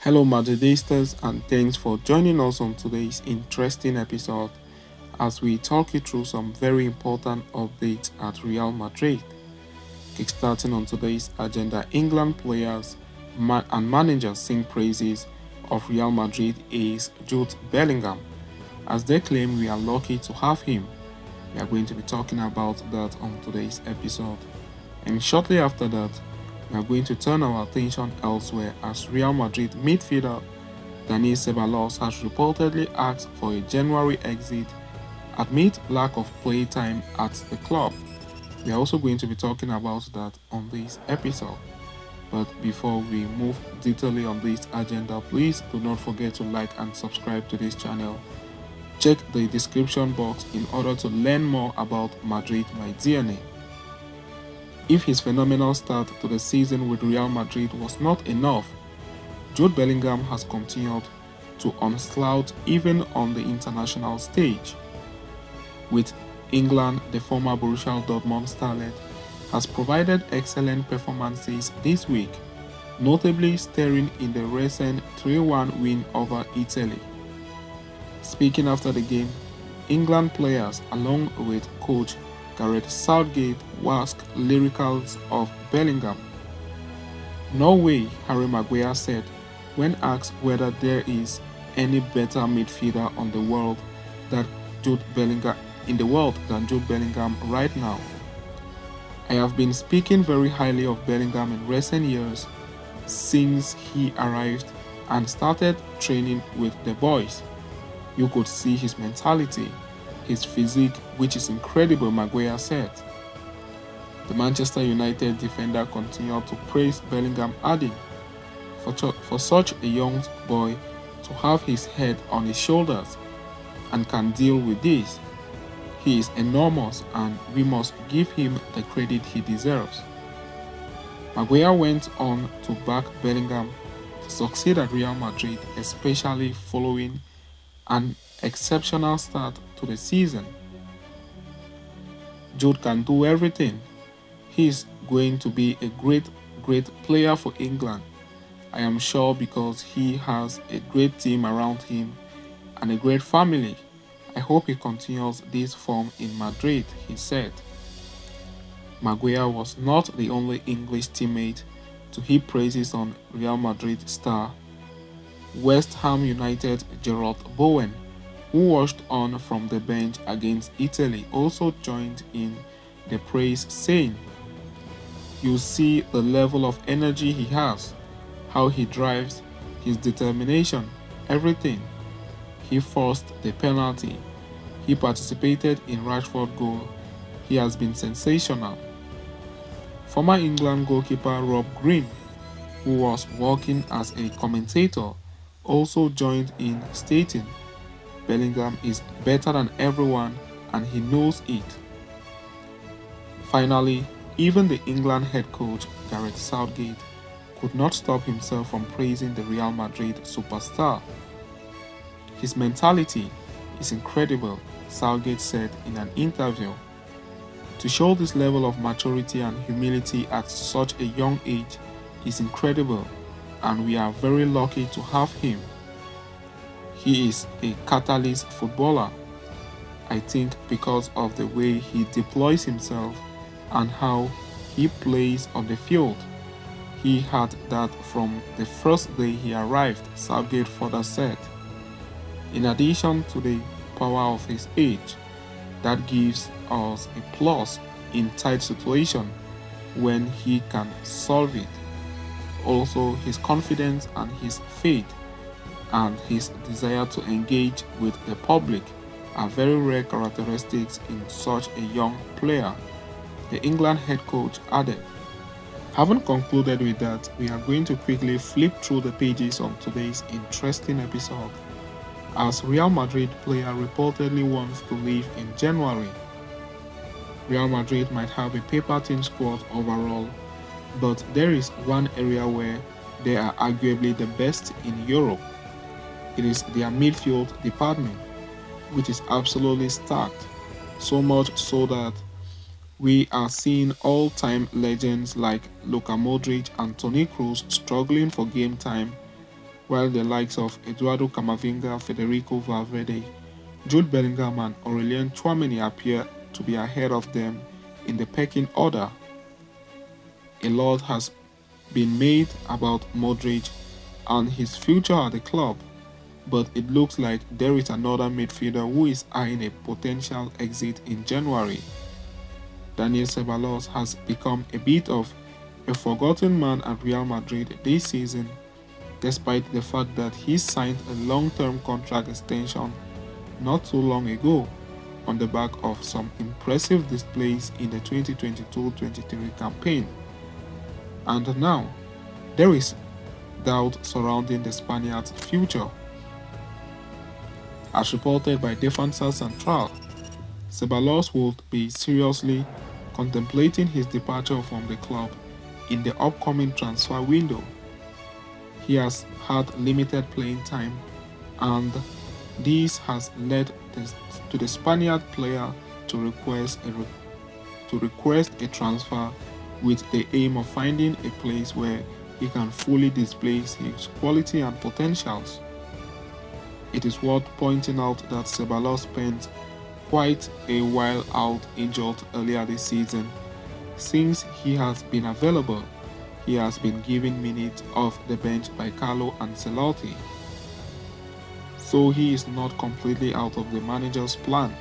Hello, Madridistas, and thanks for joining us on today's interesting episode as we talk you through some very important updates at Real Madrid. Kickstarting on today's agenda, England players and managers sing praises of Real Madrid ace Jude Bellingham as they claim we are lucky to have him. We are going to be talking about that on today's episode. And shortly after that, we are going to turn our attention elsewhere as Real Madrid midfielder Dani Ceballos has reportedly asked for a January exit amid lack of play time at the club. We are also going to be talking about that on this episode. But before we move detailedly on this agenda, please do not forget to like and subscribe to this channel. Check the description box in order to learn more about Madrid by DNA. If his phenomenal start to the season with Real Madrid was not enough, Jude Bellingham has continued to onslaught even on the international stage. With England, the former Borussia Dortmund starlet has provided excellent performances this week, notably starring in the recent 3-1 win over Italy. Speaking after the game, England players along with coach Gareth Southgate waxed lyrical of Bellingham. "No way," Harry Maguire said when asked whether there is any better midfielder in the world than Jude Bellingham right now. "I have been speaking very highly of Bellingham in recent years since he arrived and started training with the boys. You could see his mentality, his physique, which is incredible," Maguire said. The Manchester United defender continued to praise Bellingham, adding, for such a young boy to have his head on his shoulders and can deal with this, he is enormous and we must give him the credit he deserves." Maguire went on to back Bellingham to succeed at Real Madrid, especially following an exceptional start to the season. "Jude can do everything. He is going to be a great player for England. I am sure because he has a great team around him and a great family. I hope he continues this form in Madrid," he said. Maguire was not the only English teammate to heap praises on Real Madrid star. West Ham United Gerard Bowen, who watched on from the bench against Italy, also joined in the praise, saying, "You see the level of energy he has, how he drives, his determination, everything. He forced the penalty. He participated in Rashford's goal. He has been sensational." Former England goalkeeper Rob Green, who was working as a commentator, also joined in, stating, "Bellingham is better than everyone and he knows it." Finally, even the England head coach Gareth Southgate could not stop himself from praising the Real Madrid superstar. "His mentality is incredible," Southgate said in an interview. "To show this level of maturity and humility at such a young age is incredible, and we are very lucky to have him. He is a catalyst footballer. I think because of the way he deploys himself and how he plays on the field. He had that from the first day he arrived," Southgate further said. In addition to the power of his age, that gives us a plus in tight situation when he can solve it. Also, his confidence and his faith and his desire to engage with the public are very rare characteristics in such a young player, the England head coach added. Having concluded with that, we are going to quickly flip through the pages on today's interesting episode, as Real Madrid player reportedly wants to leave in January. Real Madrid might have a paper thin squad overall, but there is one area where they are arguably the best in Europe. It is their midfield department, which is absolutely stacked, so much so that we are seeing all-time legends like Luka Modric and Toni Kroos struggling for game time while the likes of Eduardo Camavinga, Federico Valverde, Jude Bellingham and Aurelien Tchouameni appear to be ahead of them in the pecking order. A lot has been made about Modric and his future at the club, but it looks like there is another midfielder who is eyeing a potential exit in January. Dani Ceballos has become a bit of a forgotten man at Real Madrid this season, despite the fact that he signed a long-term contract extension not too long ago on the back of some impressive displays in the 2022-23 campaign. And now, there is doubt surrounding the Spaniard's future. As reported by Defensa Central, Ceballos would be seriously contemplating his departure from the club in the upcoming transfer window. He has had limited playing time, and this has led to the Spaniard player to request a transfer with the aim of finding a place where he can fully display his quality and potentials. It is worth pointing out that Ceballos spent quite a while out injured earlier this season. Since he has been available, he has been given minutes off the bench by Carlo Ancelotti. So he is not completely out of the manager's plan.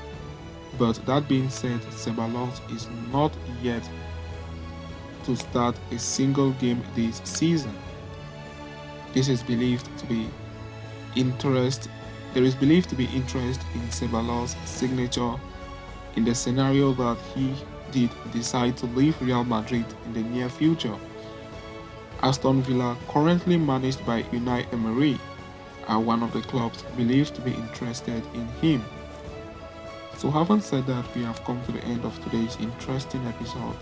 But that being said, Ceballos is not yet to start a single game this season. There is believed to be interest in Ceballos' signature in the scenario that he did decide to leave Real Madrid in the near future. Aston Villa, currently managed by Unai Emery, are one of the clubs believed to be interested in him. So having said that, we have come to the end of today's interesting episode.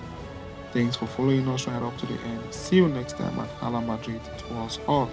Thanks for following us right up to the end. See you next time at Hala Madrid to us all.